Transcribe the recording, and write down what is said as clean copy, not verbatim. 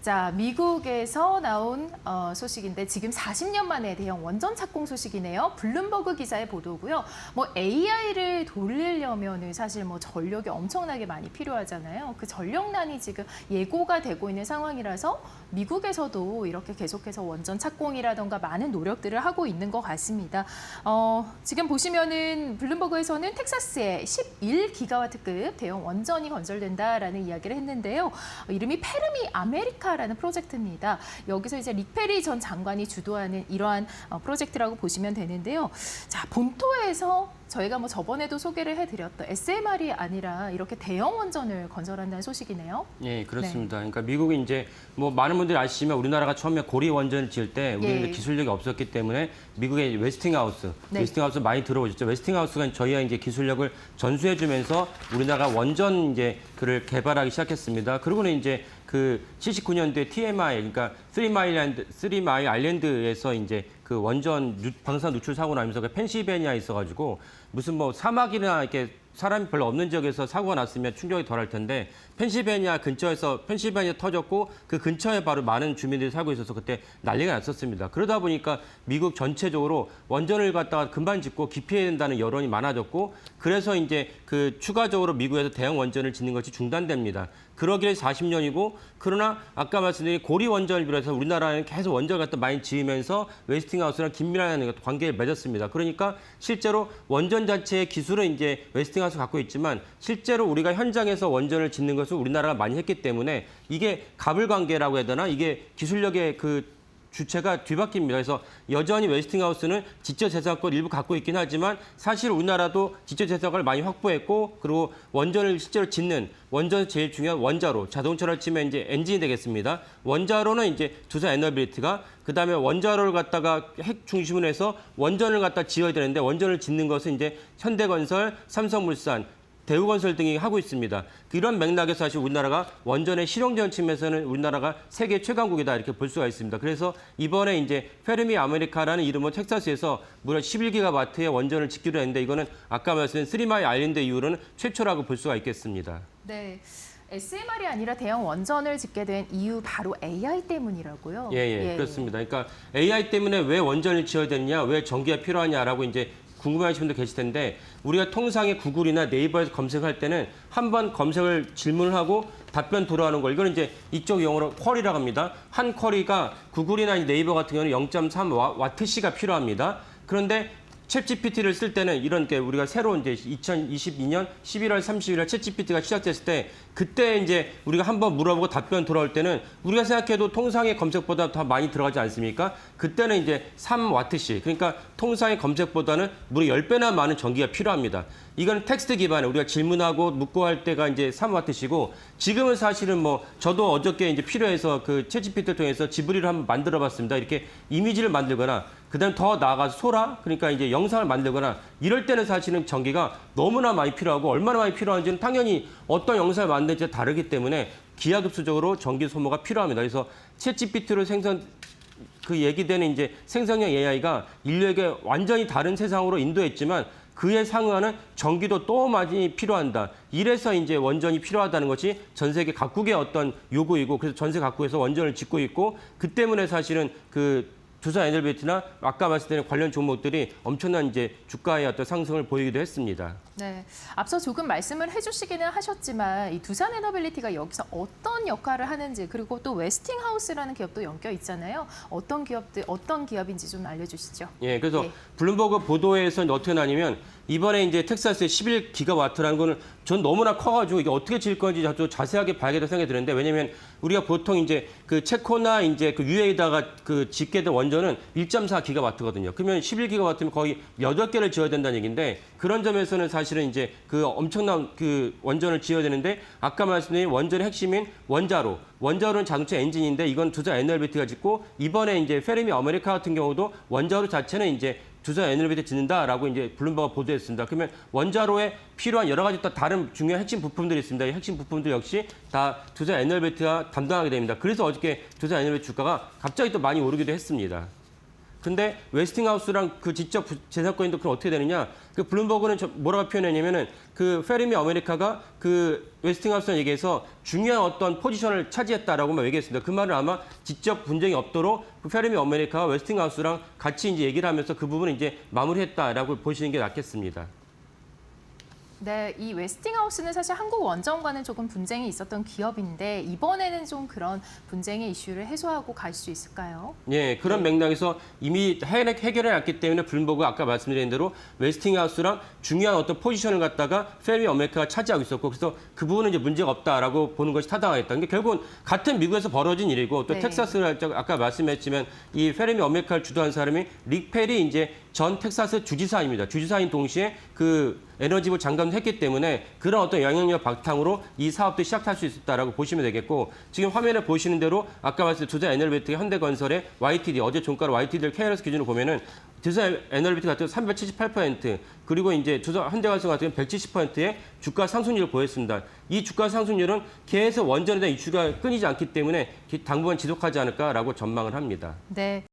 자, 미국에서 나온 소식인데 지금 40년 만에 대형 원전 착공 소식이네요. 블룸버그 기사의 보도고요. 뭐 AI를 돌리려면은 사실 뭐 전력이 엄청나게 많이 필요하잖아요. 그 전력난이 지금 예고가 되고 있는 상황이라서 미국에서도 이렇게 계속해서 원전 착공이라던가 많은 노력들을 하고 있는 것 같습니다. 지금 보시면은 블룸버그에서는 텍사스에 11기가와트급 대형 원전이 건설된다라는 이야기를 했는데요. 이름이 페르미 아메리카라는 프로젝트입니다. 여기서 이제 릭 페리 전 장관이 주도하는 이러한 프로젝트라고 보시면 되는데요. 자, 본토에서 저희가 뭐 저번에도 소개를 해드렸던 SMR이 아니라 이렇게 대형 원전을 건설한다는 소식이네요. 예, 그렇습니다. 그러니까 미국이 이제 뭐 많은 분들이 아시지만 우리나라가 처음에 고리 원전을 지을 때 우리는 기술력이 없었기 때문에 미국의 웨스팅하우스 많이 들어오셨죠. 웨스팅하우스가 저희가 이제 기술력을 전수해주면서 우리나라가 원전 이제 그를 개발하기 시작했습니다. 그러고는 이제 그 79년도에 TMI, 그러니까 쓰리 마일 아일랜드에서 이제 그 원전 방사선 누출 사고 나면서 그 펜실베니아에 있어가지고 무슨 뭐 사막이나 이렇게 사람이 별로 없는 지역에서 사고가 났으면 충격이 덜할 텐데 펜실베니아 터졌고 그 근처에 바로 많은 주민들이 살고 있어서 그때 난리가 났었습니다. 그러다 보니까 미국 전체적으로 원전을 갖다가 금방 짓고 기피해야 된다는 여론이 많아졌고 그래서 이제 그 추가적으로 미국에서 대형 원전을 짓는 것이 중단됩니다. 그러기에 40년이고 그러나 아까 말씀드린 고리 원전을 비롯해서 우리나라는 계속 원전을 갖다 많이 지으면서 웨스팅하우스랑 긴밀한 관계를 맺었습니다. 그러니까 실제로 원전 자체의 기술은 이제 웨스팅하우스 갖고 있지만 실제로 우리가 현장에서 원전을 짓는 것을 우리나라가 많이 했기 때문에 이게 가불관계라고 해야 되나 이게 기술력의 그 주체가 뒤바뀝니다. 그래서 여전히 웨스팅하우스는 지적재산권 일부 갖고 있긴 하지만 사실 우리나라도 지적재산권을 많이 확보했고 그리고 원전을 실제로 짓는 원전에서 제일 중요한 원자로 자동차를 치면 이제 엔진이 되겠습니다. 원자로는 이제 두산 에너빌리티가 그다음에 원자로를 갖다가 핵 중심으로 해서 원전을 갖다 지어야 되는데 원전을 짓는 것은 이제 현대건설, 삼성물산 대우건설 등이 하고 있습니다. 이런 맥락에서 사실 우리나라가 원전의 실용적 측면에서는 우리나라가 세계 최강국이다 이렇게 볼 수가 있습니다. 그래서 이번에 이제 페르미 아메리카라는 이름으로 텍사스에서 무려 11기가와트의 원전을 짓기로 했는데 이거는 아까 말씀드린 쓰리마일 아일랜드 이후로는 최초라고 볼 수가 있겠습니다. 네. SMR이 아니라 대형 원전을 짓게 된 이유 바로 AI 때문이라고요? 예, 그렇습니다. 그러니까 AI 때문에 왜 원전을 지어야 되느냐, 왜 전기가 필요하냐라고 이제 궁금해하시는 분들 계실 텐데 우리가 통상의 구글이나 네이버에서 검색할 때는 한번 검색을 질문을 하고 답변 돌아오는 거 이거는 이제 이쪽 용어로 쿼리라고 합니다. 한 쿼리가 구글이나 네이버 같은 경우는 0.3와트시가 필요합니다. 그런데 챗GPT를 쓸 때는 이런 게 우리가 새로 이제 2022년 11월 30일 챗GPT가 시작됐을 때 그때 이제 우리가 한번 물어보고 답변 돌아올 때는 우리가 생각해도 통상의 검색보다 더 많이 들어가지 않습니까? 그때는 이제 3와트시 그러니까 통상의 검색보다는 무려 10배나 많은 전기가 필요합니다. 이건 텍스트 기반에 우리가 질문하고 묻고 할 때가 이제 3와트시고 지금은 사실은 뭐 저도 어저께 이제 필요해서 그 챗GPT를 통해서 지브리를 한번 만들어 봤습니다. 이렇게 이미지를 만들거나 그다음 더 나아가서 소라 그러니까 이제 영상을 만들거나 이럴 때는 사실은 전기가 너무나 많이 필요하고 얼마나 많이 필요한지는 당연히 어떤 영상을 만드는지 다르기 때문에 기하급수적으로 전기 소모가 필요합니다. 그래서 챗GPT로 그 얘기되는 이제 생성형 AI가 인류에게 완전히 다른 세상으로 인도했지만 그에 상응하는 전기도 또 많이 필요한다. 이래서 이제 원전이 필요하다는 것이 전 세계 각국의 어떤 요구이고 그래서 전 세계 각국에서 원전을 짓고 있고 그 때문에 사실은 그 두산 에너빌리티나 아까 말씀드린 관련 종목들이 엄청난 이제 주가의 어떤 상승을 보이기도 했습니다. 네, 앞서 조금 말씀을 해주시기는 하셨지만 이 두산 에너빌리티가 여기서 어떤 역할을 하는지 그리고 또 웨스팅하우스라는 기업도 엮여 있잖아요. 어떤 기업인지 좀 알려주시죠. 예, 그래서 블룸버그 보도에서는 어떻게 나냐면 이번에 이제 텍사스의 11기가와트라는 거는 전 너무나 커가지고 이게 어떻게 질 건지 좀 자세하게 봐야겠다 생각이 드는데 왜냐면 우리가 보통 이제 그 체코나 이제 그 UA에다가 그 짓게 된 원전은 1.4기가와트거든요. 그러면 11기가와트면 거의 8개를 지어야 된다는 얘기인데 그런 점에서는 사실은 이제 그 엄청난 그 원전을 지어야 되는데 아까 말씀드린 원전의 핵심인 원자로는 자동차 엔진인데 이건 두산 에너빌리티가 짓고 이번에 이제 페르미 아메리카 같은 경우도 원자로 자체는 이제 두산 에너빌리티 짓는다라고 이제 블룸버그가 보도했습니다. 그러면 원자로에 필요한 여러 가지 또 다른 중요한 핵심 부품들이 있습니다. 이 핵심 부품들 역시 다 두산 에너빌리티가 담당하게 됩니다. 그래서 어저께 두산 에너빌리티 주가가 갑자기 또 많이 오르기도 했습니다. 근데 웨스팅하우스랑 그 지적 재산권인도 그럼 어떻게 되느냐? 그 블룸버그는 뭐라고 표현했냐면은 그 페르미 아메리카가 그 웨스팅하우스에 얘기해서 중요한 어떤 포지션을 차지했다라고만 얘기했습니다. 그 말은 아마 지적 분쟁이 없도록 그 페르미 아메리카와 웨스팅하우스랑 같이 이제 얘기를 하면서 그 부분을 이제 마무리했다라고 보시는 게 낫겠습니다. 네, 이 웨스팅하우스는 사실 한국 원전과는 조금 분쟁이 있었던 기업인데 이번에는 좀 그런 분쟁의 이슈를 해소하고 갈 수 있을까요? 예, 그런 맥락에서 이미 해결해 놨기 때문에 블룸버그 아까 말씀드린 대로 웨스팅하우스랑 중요한 어떤 포지션을 갖다가 페르미 아메리카가 차지하고 있었고 그래서 그 부분은 이제 문제가 없다라고 보는 것이 타당하겠다. 근데 결국은 같은 미국에서 벌어진 일이고 또 네. 텍사스를 아까 말씀했지만 이 페르미 아메리카를 주도한 사람이 릭 펠이 이제 전 텍사스 주지사입니다. 주지사인 동시에 그 에너지부 장관을 했기 때문에 그런 어떤 영향력 바탕으로 이 사업도 시작할 수 있었다라고 보시면 되겠고 지금 화면에 보시는 대로 아까 말씀드린 두산 에너비티 현대건설의 YTD 어제 종가로 YTD를 KRS 기준으로 보면은 두산 에너비티 같은 경우 378% 그리고 이제 두산 현대건설 같은 경우 170%의 주가 상승률을 보였습니다. 이 주가 상승률은 계속 원전에 대한 이슈가 끊이지 않기 때문에 당분간 지속하지 않을까라고 전망을 합니다. 네.